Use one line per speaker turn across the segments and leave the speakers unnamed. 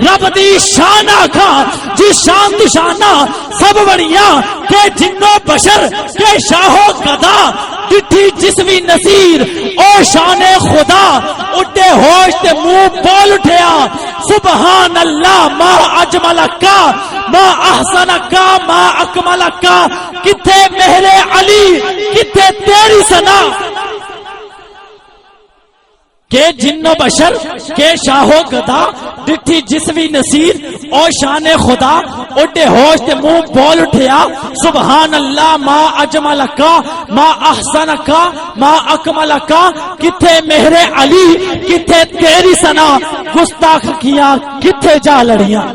رب دی شان آکھا جی شان دی شانہ سب بڑیاں کہ جنو بشر کہ شاہو گدا ڈٹھی جسمی نصیر او شان خدا اٹھے ہوش تے منہ بول اٹھیا سبحان اللہ ما اجمل کا ما احسن کا ما اکمل کا کتھے مہر علی کتھے تیری ثنا کہ جن و بشر کہ شاہو گدا ڈٹھی جسمی نصیر او شان خدا اڈے ہوش تے منہ بول اٹھیا سبحان اللہ ما اجمل کا ما احسن کا ما اکمل کا کتھے مہر علی کتھے تیری ثنا گستاخ کیا کتھے جا لڑیاں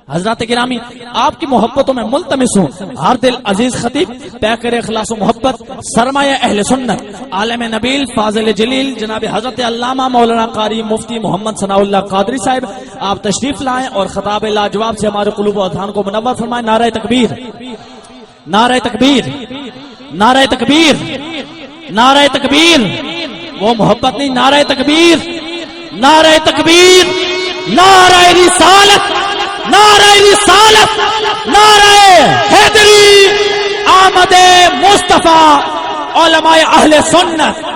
حضرات گرامی آپ کی محبتوں میں ملتمس ہوں ہر دل عزیز خطیب پیکر اخلاص و محبت سرمایہ اہل سنت عالم نبیل فاضل جلیل جناب حضرت علامہ مولانا قاری مفتی محمد ثناء اللہ قادری صاحب آپ تشریف لائیں اور خطاب لاجواب سے ہمارے قلوب و اذہان کو منور فرمائیں نعرہ تکبیر نعرہ تکبیر نعرہ تکبیر نعرہ تکبیر وہ محبت نہیں نعرہ تکبیر نعرہ تکبیر نعرہ رسالت نعرہ رسالت نعرہ حیدری آمد مصطفیٰ علماء اہل سنت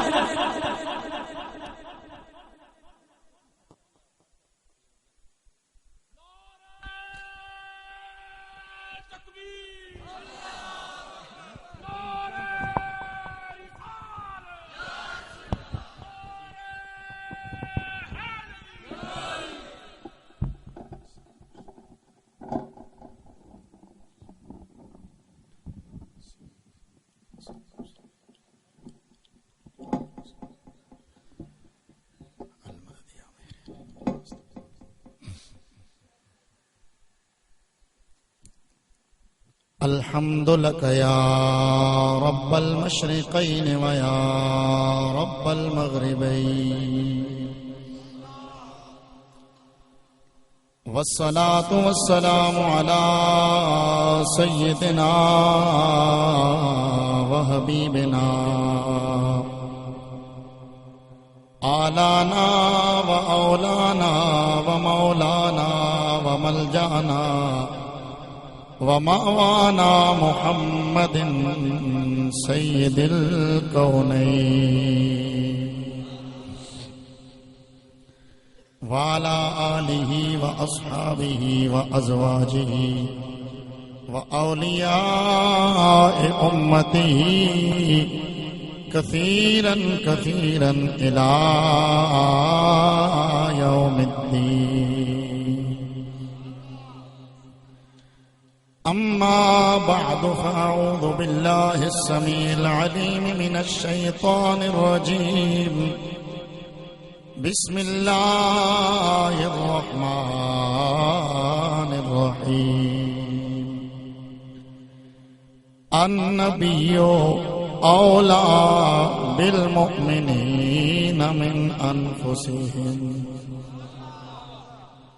الحمد لك يا رب المشرقين ويا رب المغربين والصلاة والسلام على سيدنا وحبيبنا آلانا وأولانا ومولانا وملجأنا ومأوانا محمد سيد الكونين وعلى آله وأصحابه وأزواجه وأولياء أمته كثيرا كثيرا إلى يوم الدين أما بعد فأعوذ بالله السميع العليم من الشيطان الرجيم بسم الله الرحمن الرحيم النبي أولى بالمؤمنين من أنفسهم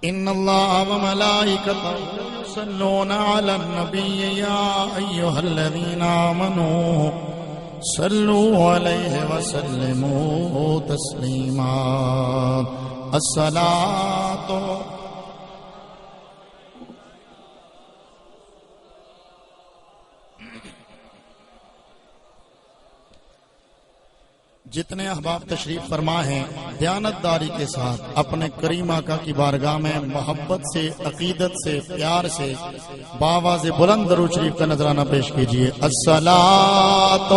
إن الله وملائكته يصلون على النبي يا أيها الذين آمنوا صلوا عليه وسلموا تسليما الصلاة جتنے احباب تشریف فرما ہیں دیانتداری کے ساتھ اپنے کریم آقا کی بارگاہ میں محبت سے عقیدت سے پیار سے باواز بلند درود شریف کا نذرانہ پیش کیجیے الصلاۃ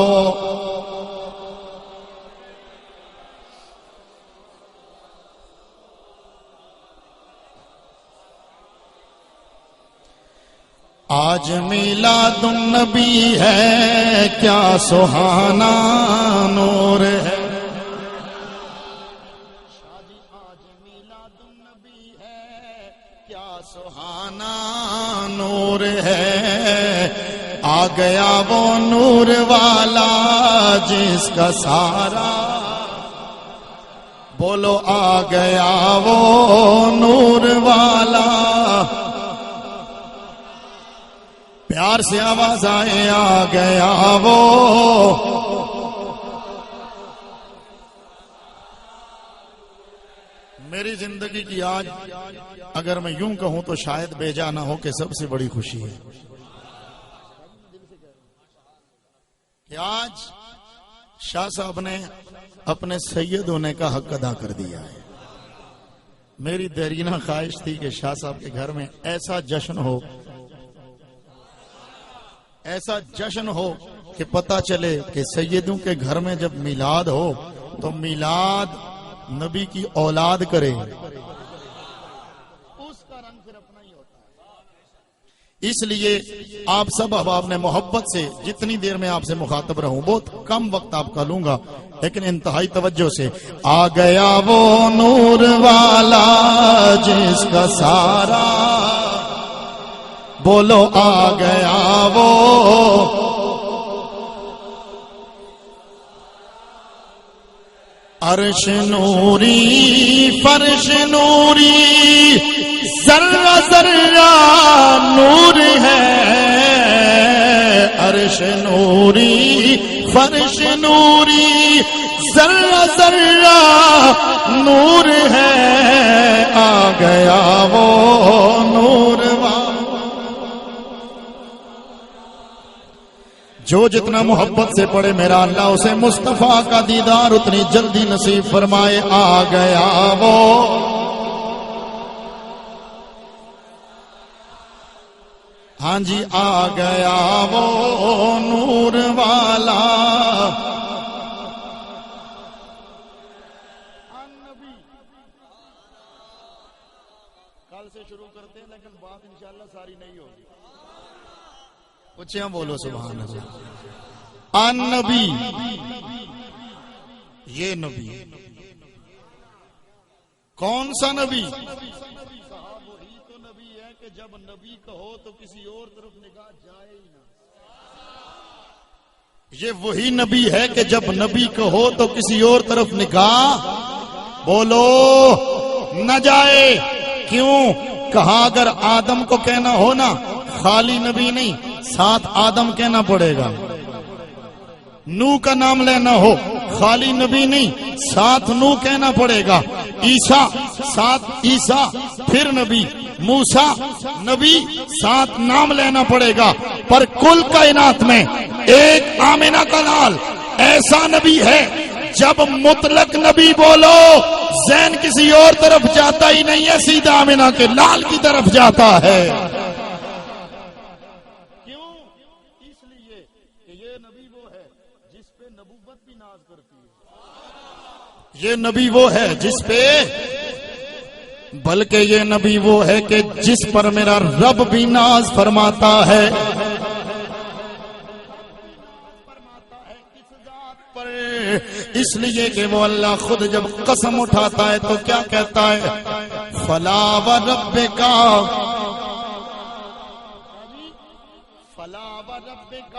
آج میلاد النبی ہے کیا سہانا نور ہے آج میلاد النبی ہے کیا سہانا نور ہے آ گیا وہ نور والا جس کا سارا بولو آ گیا وہ نور والا پیار سے آواز آئے آ گیا وہ میری زندگی کی آج اگر میں یوں کہوں تو شاید بے جا نہ ہو کہ سب سے بڑی خوشی ہے کہ آج شاہ صاحب نے اپنے سید ہونے کا حق ادا کر دیا ہے. میری دیرینہ خواہش تھی کہ شاہ صاحب کے گھر میں ایسا جشن ہو کہ پتہ چلے کہ سیدوں کے گھر میں جب میلاد ہو تو میلاد نبی کی اولاد کرے. اس کا رنگ پھر اپنا ہی ہوتا ہے. اس لیے آپ سب احباب نے محبت سے جتنی دیر میں آپ سے مخاطب رہوں, بہت کم وقت آپ کا لوں گا لیکن انتہائی توجہ سے, آ گیا وہ نور والا جس کا سارا, بولو آ گیا وہ عرش نوری فرش نوری ذرہ ذرہ نور ہے, عرش نوری فرش نوری ذرہ ذرہ نور ہے, آ گیا وہ نور والا. جو جتنا محبت سے پڑھے میرا اللہ اسے مصطفیٰ کا دیدار اتنی جلدی نصیب فرمائے. آ گیا وہ ہاں جی آ گیا وہ نور والا. کل سے شروع کرتے ہیں لیکن بات انشاءاللہ ساری نہیں ہوگی. اچھا بولو سبحان اللہ. ان نبی, یہ نبی کون سا نبی؟ وہی تو نبی ہے کہ جب نبی کہو تو کسی اور طرف نگاہ جائے ہی نہ. یہ وہی نبی ہے کہ جب نبی کہو تو کسی اور طرف نگاہ بولو نہ جائے. کیوں کہا؟ اگر آدم کو کہنا ہو نا خالی نبی نہیں, ساتھ آدم کہنا پڑے گا. نو کا نام لینا ہو خالی نبی نہیں, ساتھ نو کہنا پڑے گا. عیسیٰ ساتھ عیسیٰ پھر نبی, موسیٰ نبی ساتھ نام لینا پڑے گا. پر کل کائنات میں ایک آمنہ کا لال ایسا نبی ہے جب مطلق نبی بولو ذہن کسی اور طرف جاتا ہی نہیں ہے, سیدھا آمنہ کے لال کی طرف جاتا ہے. یہ نبی وہ ہے جس پہ, بلکہ یہ نبی وہ ہے کہ جس پر میرا رب بھی ناز فرماتا ہے. اس لیے کہ وہ اللہ خود جب قسم اٹھاتا ہے تو کیا کہتا ہے؟ فلا وربک, فلا وربک,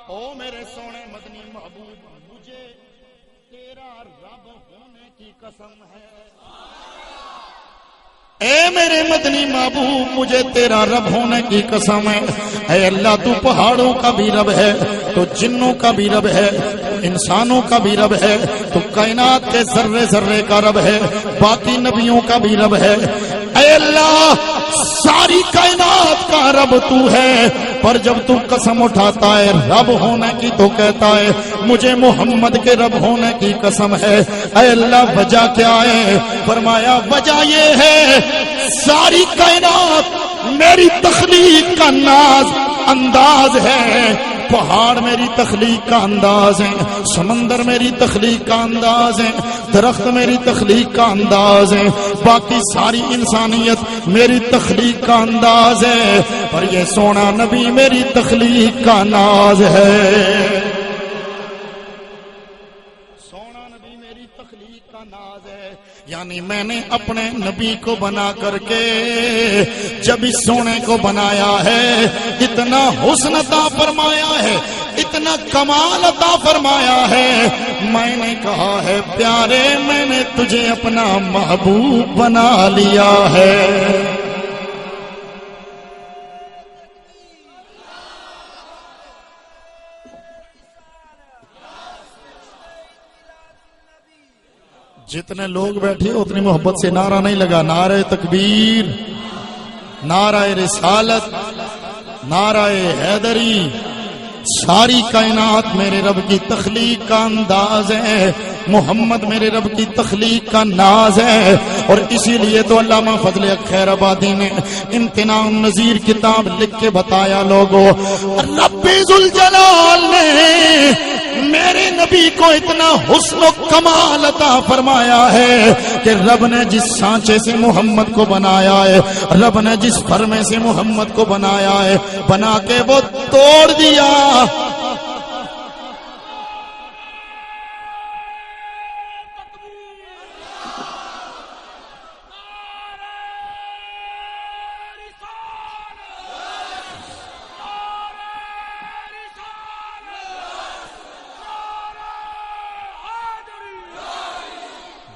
او میرے سونے مدنی محبوب مجھے تیرا رب ہونے کی قسم ہے. اے میرے مدنی محبوب مجھے تیرا رب ہونے کی قسم ہے. اے اللہ تو پہاڑوں کا بھی رب ہے, تو جنوں کا بھی رب ہے, انسانوں کا بھی رب ہے, تو کائنات کے ذرے ذرے کا رب ہے, باقی نبیوں کا بھی رب ہے. اے اللہ ساری کائنات کا رب تو ہے, پر جب تو قسم اٹھاتا ہے رب ہونے کی تو کہتا ہے مجھے محمد کے رب ہونے کی قسم ہے. اے اللہ وجہ کیا ہے؟ فرمایا وجہ یہ ہے ساری کائنات میری تخلیق کا ناز انداز ہے. پہاڑ میری تخلیق کا انداز ہے, سمندر میری تخلیق کا انداز ہے, درخت میری تخلیق کا انداز ہے, باقی ساری انسانیت میری تخلیق کا انداز ہے, پر یہ سونا نبی میری تخلیق کا ناز ہے. سونا نبی میری تخلیق کا ناز ہے. یعنی میں نے اپنے نبی کو بنا کر کے جب اس سونے کو بنایا ہے اتنا حسن عطا فرمایا ہے, اتنا کمال عطا فرمایا ہے. میں نے کہا ہے پیارے میں نے تجھے اپنا محبوب بنا لیا ہے. جتنے لوگ بیٹھے اتنی محبت سے نعرہ نہیں لگا. نعرہ تکبیر، نعرہ رسالت، نعرہ حیدری. ساری کائنات میرے رب کی تخلیق کا انداز ہے، محمد میرے رب کی تخلیق کا ناز ہے. اور اسی لیے تو علامہ فضل حق خیر آبادی نے امتناع النظیر کتاب لکھ کے بتایا لوگوں، رب ذوالجلال نے میرے نبی کو اتنا حسن و کمال عطا فرمایا ہے کہ رب نے جس سانچے سے محمد کو بنایا ہے، رب نے جس فرمے سے محمد کو بنایا ہے، بنا کے وہ توڑ دیا.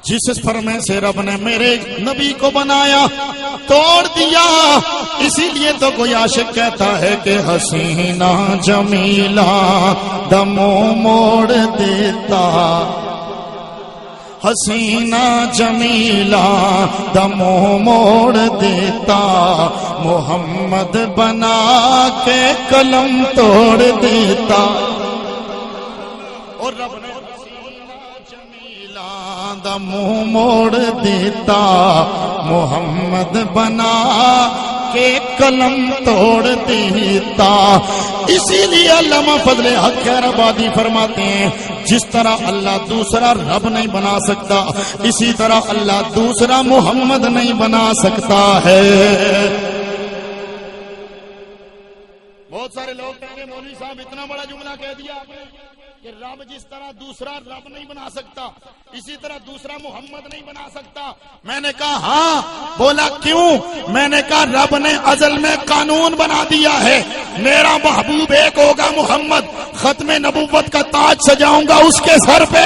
جس فرمے سے رب نے میرے نبی کو بنایا توڑ دیا. اسی لیے تو کوئی عاشق کہتا ہے کہ حسینہ جمیلہ دمو موڑ دیتا، حسینہ جمیلہ دمو موڑ دیتا، محمد بنا کے قلم توڑ دیتا. اور رب نے منہ موڑ دیتا، محمد بنا کے قلم توڑ دیتا. اسی لیے علامہ فضل حق خیر آبادی فرماتے ہیں جس طرح اللہ دوسرا رب نہیں بنا سکتا، اسی طرح اللہ دوسرا محمد نہیں بنا سکتا ہے. بہت سارے لوگ کہیں گے مولوی صاحب اتنا بڑا جملہ کہہ دیا آپ نے کہ رب جس طرح دوسرا رب نہیں بنا سکتا اسی طرح دوسرا محمد نہیں بنا سکتا. میں نے کہا ہاں. بولا کیوں؟ میں نے کہا رب نے ازل میں قانون بنا دیا ہے، میرا محبوب ایک ہوگا محمد، ختم نبوت کا تاج سجاؤں گا اس کے سر پہ،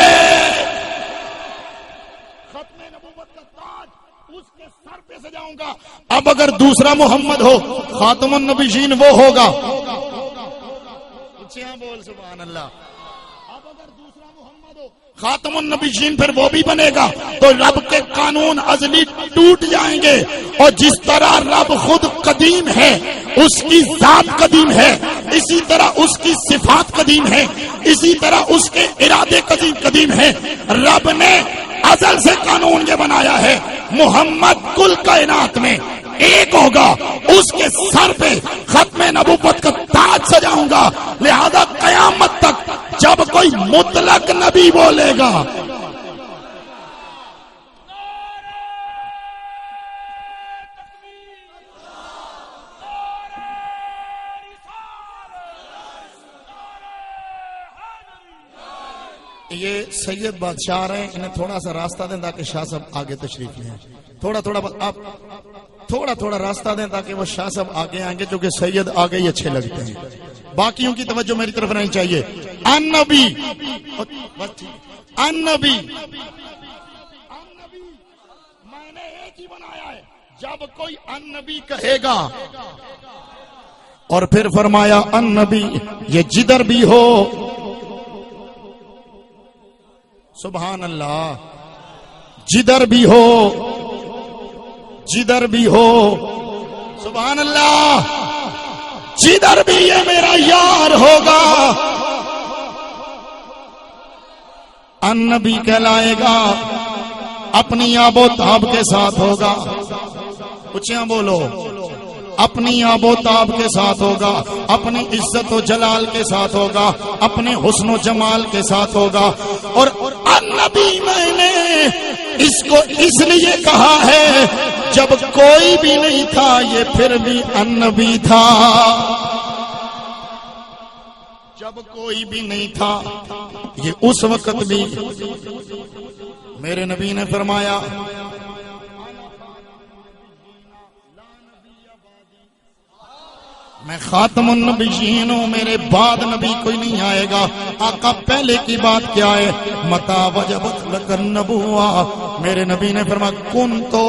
ختم نبوت کا تاج اس کے سر پہ سجاؤں گا. اب اگر دوسرا محمد ہو خاتم النبیین وہ ہوگا. بول سبحان اللہ. خاتم النبیین پھر وہ بھی بنے گا تو رب کے قانون ازلی ٹوٹ جائیں گے. اور جس طرح رب خود قدیم ہے، اس کی ذات قدیم ہے، اسی طرح اس کی صفات قدیم ہے، اسی طرح اس کے ارادے قدیم ہے. رب نے ازل سے قانون یہ بنایا ہے محمد کل کائنات میں ایک ہوگا، اس کے سر پہ ختم نبوت کا تاج سجاؤں گا. لہذا قیامت تک جب کوئی مطلق نبی بولے گا یہ سید بادشاہ آ رہے ہیں، انہیں تھوڑا سا راستہ دیں تاکہ شاہ صاحب آگے تشریف لیں. آپ تھوڑا راستہ دیں تاکہ وہ شاہ صاحب آگے آئیں گے، جو کہ سید آگے ہی اچھے لگتے ہیں. باقیوں کی توجہ میری طرف نہیں چاہیے. النبی النبی میں نے ایک ہی بنایا ہے. جب کوئی النبی کہے گا اور پھر فرمایا النبی یہ جدھر بھی ہو، سبحان اللہ، جدھر بھی ہو، جدھر بھی ہو، سبحان اللہ، جدھر بھی یہ میرا یار ہوگا النبی کہلائے گا. اپنی آب و تاب کے ساتھ ہوگا. اونچیاں بولو. اپنی آب و تاب کے ساتھ ہوگا، اپنی عزت و جلال کے ساتھ ہوگا، اپنے حسن و جمال کے ساتھ ہوگا. اور النبی میں نے اس کو اس لیے کہا ہے جب کوئی بھی نہیں تھا یہ پھر بھی النبی تھا. جب کوئی بھی نہیں تھا یہ اس وقت بھی. میرے نبی نے فرمایا میں خاتم النبیین ہوں، میرے بعد نبی کوئی نہیں آئے گا. آقا پہلے کی بات کیا ہے؟ متا وجبت لک النبوہ. میرے نبی نے فرمایا کن تو.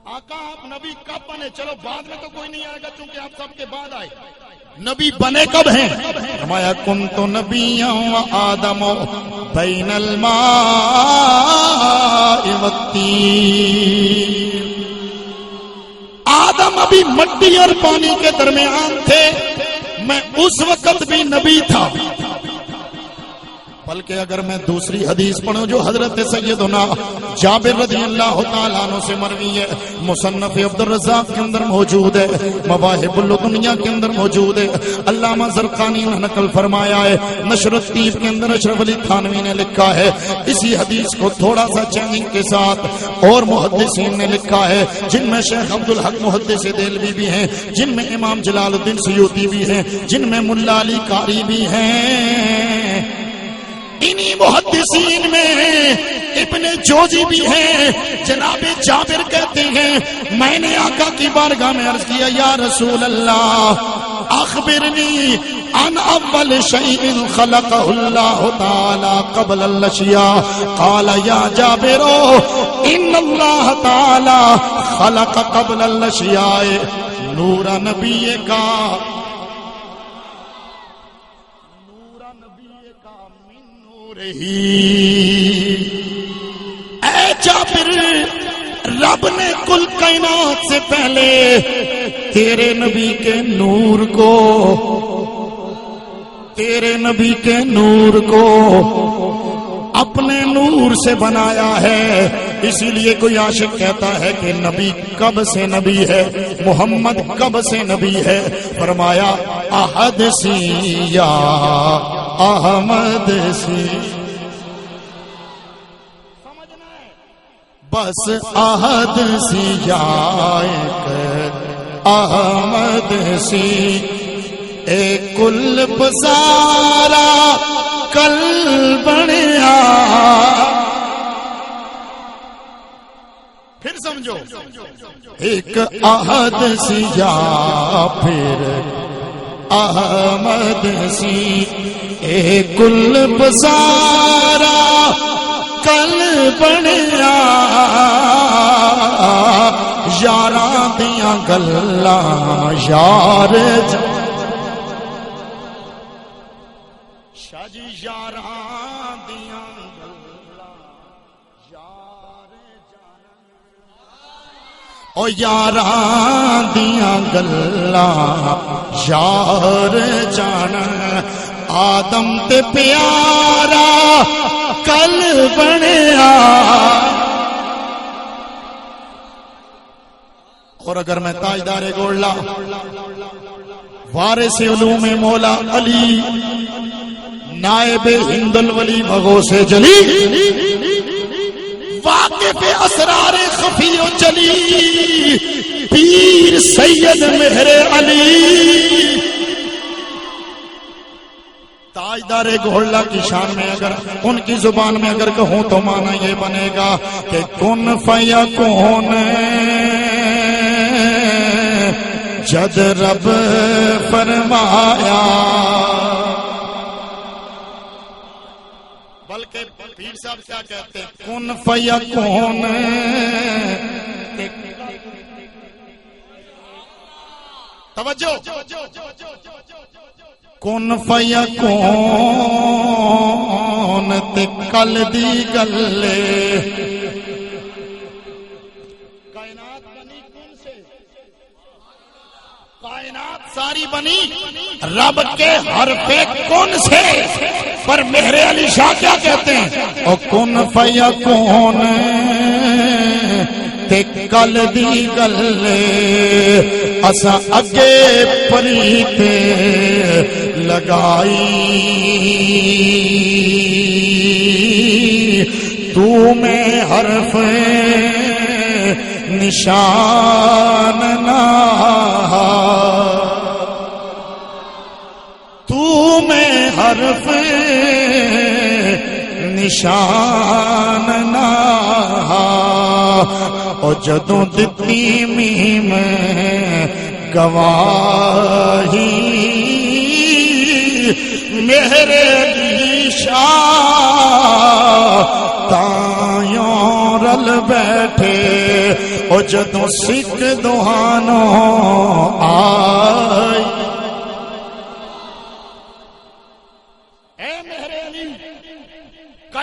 آقا آپ نبی کب بنے؟ چلو بعد میں تو کوئی نہیں آئے گا چونکہ آپ سب کے بعد آئے. نبی بنے کب ہیں؟ فرمایا کنت نبیًا و آدم بین الماء والطین، آدم ابھی مٹی اور پانی کے درمیان تھے، میں اس وقت بھی نبی تھا۔ بلکہ اگر میں دوسری حدیث پڑھوں جو حضرت سیدنا جابر رضی اللہ تعالیٰ عنہ سے مروی ہے، مصنف عبدالرزاق کے اندر موجود ہے، مواہب الدنیا کے اندر موجود ہے، علامہ زرقانی نے نقل فرمایا ہے، نشر الطیب کے اندر اشرف علی تھانوی نے لکھا ہے، اسی حدیث کو تھوڑا سا چینجنگ کے ساتھ اور محدثین نے لکھا ہے، جن میں شیخ عبدالحق محدث دہلوی بھی ہیں، جن میں امام جلال الدین سیوطی بھی ہیں، جن میں ملا علی قاری بھی ہیں، انہی محدثین میں ابن جوزی بھی ہیں۔ جناب جابر کہتے ہیں میں نے آقا کی بارگاہ میں عرض کیا یا رسول اللہ اخبرنی عن اول شیء خلقہ اللہ تعالی قبل الاشیاء، قال یا جابر ان اللہ تعالی خلق قبل الاشیاء نور نبی کا اے جابر، رب نے کل کائنات سے پہلے تیرے نبی کے نور کو اپنے نور سے بنایا ہے۔ اسی لیے کوئی عاشق کہتا ہے کہ نبی کب سے نبی ہے، محمد کب سے نبی ہے، فرمایا احد سی یا احمد سی، بس احد سی یا ایک احمد سی، اے کل بسارا کل بنیا۔ پھر سمجھو، ایک احد سی یا پھر احمد سی، اے کل بسارا کل بنیا، یاراں دیاں گلاں یار شاہ جی، یاراں دیاں گلاں یار جانن، او یاراں دیاں گلاں یار جانن، آدم تے پیارا کل بنیا۔ اور اگر میں تاجدار گولڑا وارث علوم مولا علی نائب ہند الولی مغوث جلی واقف اسرار خفی و جلی پیر سید مہر علی، تاجدار گھوڑلا کی شان میں اگر ان کی زبان میں اگر کہوں تو معنی یہ بنے گا کہ کن فیکون، جد رب فرمایا۔ بلکہ پیر صاحب کیا کہتے ہیں، کن فیکون، توجہ، کن فیکون تے کل دی گلے، کائنات بنی کن سے، کائنات ساری بنی رب کے حرف کن سے، پر مہر علی شاہ کیا کہتے ہیں، او کن فیکون تے کل دی گلے، اسا اگے پریتے لگائی، تو میں حرف نشان نہ، تو میں حرف نشان نہ، اور جدوں دتی میم گواہی، مہر علی شاہ تائیوں رل بیٹھے، اور جدوں سکھ دہانوں آئی،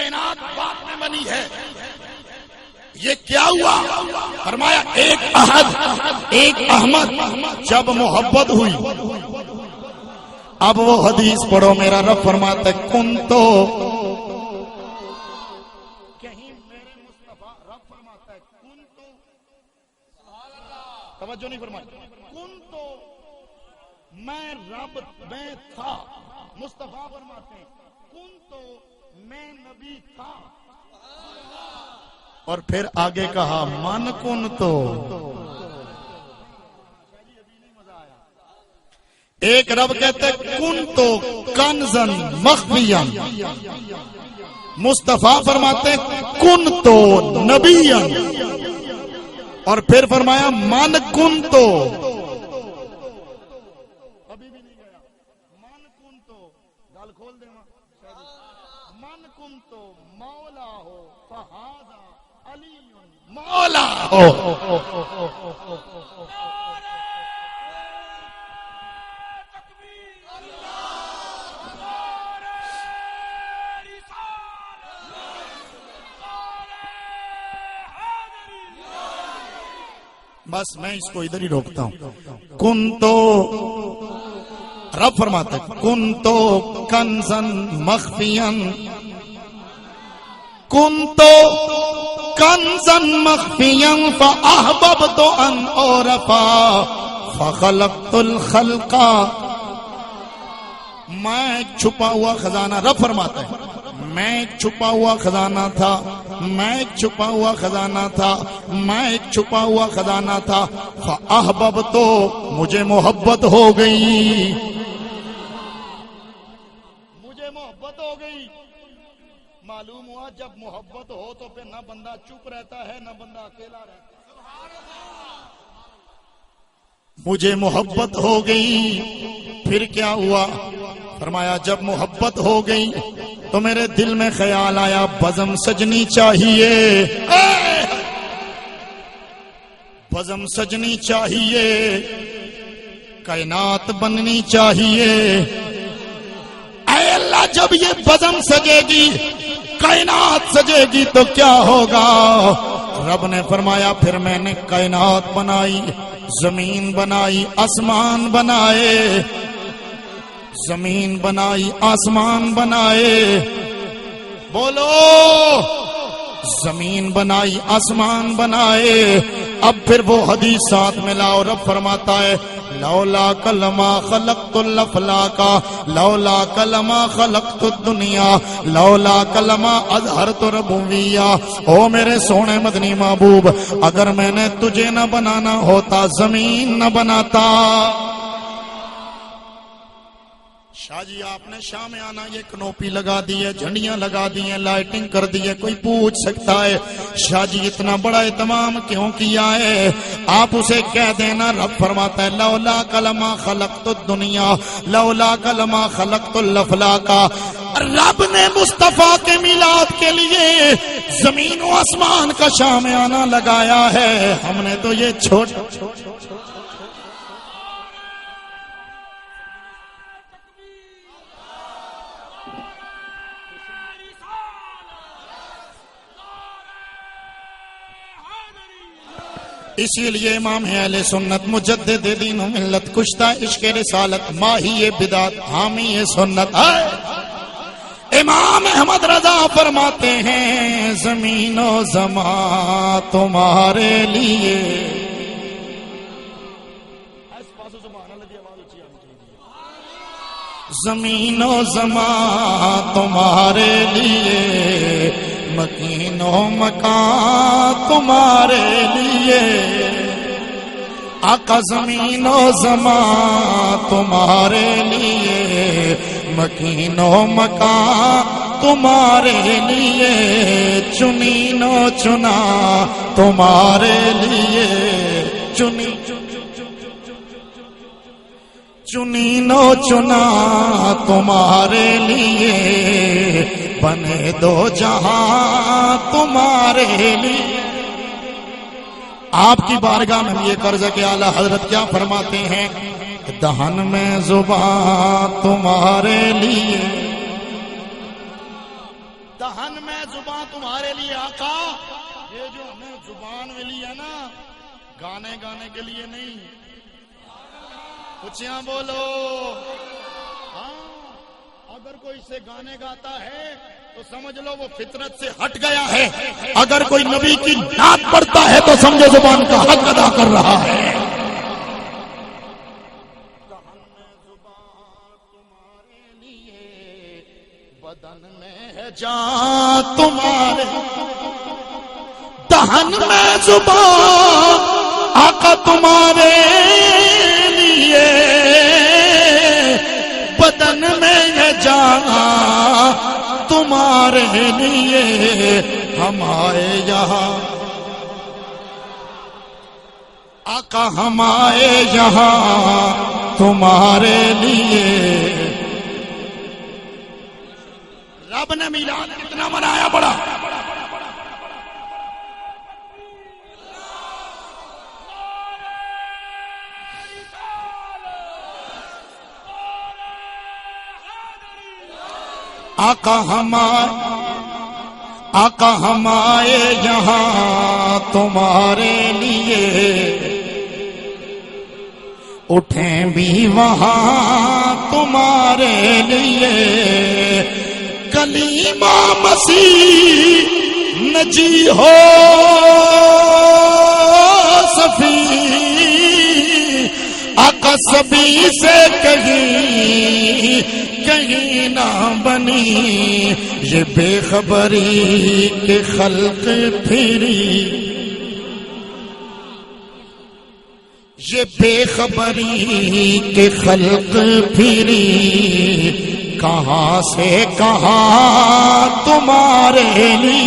کائنات بعد میں بنی ہے. یہ کیا ہوا؟ فرمایا ایک احد ایک احمد جب محبت ہوئی. اب وہ حدیث پڑھو، میرا رب فرماتا ہے کن تو کہیں میرے مصطفیٰ رب فرماتا ہے کن تو، توجہ نہیں فرمائی، کن تو میں رب میں تھا. مصطفیٰ فرماتے ہیں کن تو میں نبی تھا. اور پھر آگے کہا من کن تو. ایک رب کہتے کن تو کنزن مخفیان، مصطفیٰ فرماتے کن تو نبیان، اور پھر فرمایا من کن تو. ابھی بھی نہیں گیا. من کن تو گل کھول دے، من کن تو مولا ہو فہذا علی مولا ہو. بس میں اس کو ادھر ہی روکتا ہوں. کن تو رب فرماتا ہے کن تو کنزن مخفیان، کن تو کنزن مخفیان فاحببت ان اعرفا فخلقت الخلق. میں ایک چھپا ہوا خزانہ، رب فرماتا ہے میں ایک چھپا ہوا خزانہ تھا، میں ایک چھپا ہوا خزانہ تھا، میں ایک چھپا ہوا خزانہ تھا. فاحببت، مجھے محبت ہو گئی، مجھے محبت ہو گئی. معلوم ہوا جب محبت ہو تو پھر نہ بندہ چپ رہتا ہے نہ بندہ اکیلا رہتا ہے. مجھے محبت ہو گئی. پھر کیا ہوا؟ فرمایا جب محبت ہو گئی تو میرے دل میں خیال آیا بزم سجنی چاہیے، بزم سجنی چاہیے، کائنات بننی چاہیے. اے اللہ جب یہ بزم سجے گی، کائنات سجے گی تو کیا ہوگا؟ رب نے فرمایا پھر میں نے کائنات بنائی، زمین بنائی، آسمان بنائے، زمین بنائی، آسمان بنائے. بولو، زمین بنائی، آسمان بنائے. اب پھر وہ حدیث ساتھ میں لاؤ. رب فرماتا ہے لولا کلمہ خلقت الافلاکا، لولا کلمہ خلقت الدنیا، لولا کلمہ اظہرت ربوبیہ. او میرے سونے مدنی محبوب، اگر میں نے تجھے نہ بنانا ہوتا زمین نہ بناتا. شاہ جی آپ نے شام میں آنا یہ کنوپی لگا دی ہے، جھنڈیاں لگا دی ہیں، لائٹنگ کر دی ہے. کوئی پوچھ سکتا ہے شاہ جی اتنا بڑا اہتمام کیوں کیا ہے؟ آپ اسے کہہ دینا رب فرماتا ہے لولا کلمہ خلقت الدنیا، لولا کلمہ خلقت الافلاکا. رب نے مصطفیٰ کے میلاد کے لیے زمین و آسمان کا شام میں آنا لگایا ہے. ہم نے تو یہ چھوٹا اسی لیے امام اہل سنت مجدد دین و ملت کشتہ عشق رسالت ماہی بدعت حامی سنت ہے. امام احمد رضا فرماتے ہیں زمین و زمان تمہارے لیے، زمین و زمان تمہارے لیے، مکین و مکان تمہارے لیے. آقا زمین و زمان تمہارے لیے، مکین و مکان تمہارے لیے، چنین و چنا تمہارے لیے، چنین و چنا تمہارے لیے، بنے دو جہاں تمہارے لیے. آپ کی بارگاہ میں یہ قرض ہے کہ اعلیٰ حضرت کیا فرماتے ہیں؟ دہن میں زبان تمہارے لیے، دہن میں زبان تمہارے لیے آقا. یہ جو ہمیں زبان ملی ہے نا گانے گانے کے لیے نہیں. اچھیاں بولو. ہاں اگر کوئی سے گانے گاتا ہے تو سمجھ لو وہ فطرت سے ہٹ گیا ہے. اگر کوئی نبی کی نعت پڑھتا ہے تو سمجھو زبان کا حق ادا کر رہا ہے. دہن میں زبان تمہارے لیے بدن میں ہے جان تمہارے. دہن میں زبان آقا تمہارے لیے بدن میں ہے جان تمہارے لیے. ہم آئے یہاں آقا ہم آئے یہاں تمہارے لیے. رب نے میلاد کتنا منایا بڑا. آقا ہم آئے یہاں تمہارے لیے. اٹھیں بھی وہاں تمہارے لیے. کلیمہ مسیح نجی ہو صفی آقا سبھی سے کہیں نہ بنی. یہ بے خبری کے خلق پھری. یہ بے خبری کے خلق پھری. کہاں سے کہاں تمہارے لیے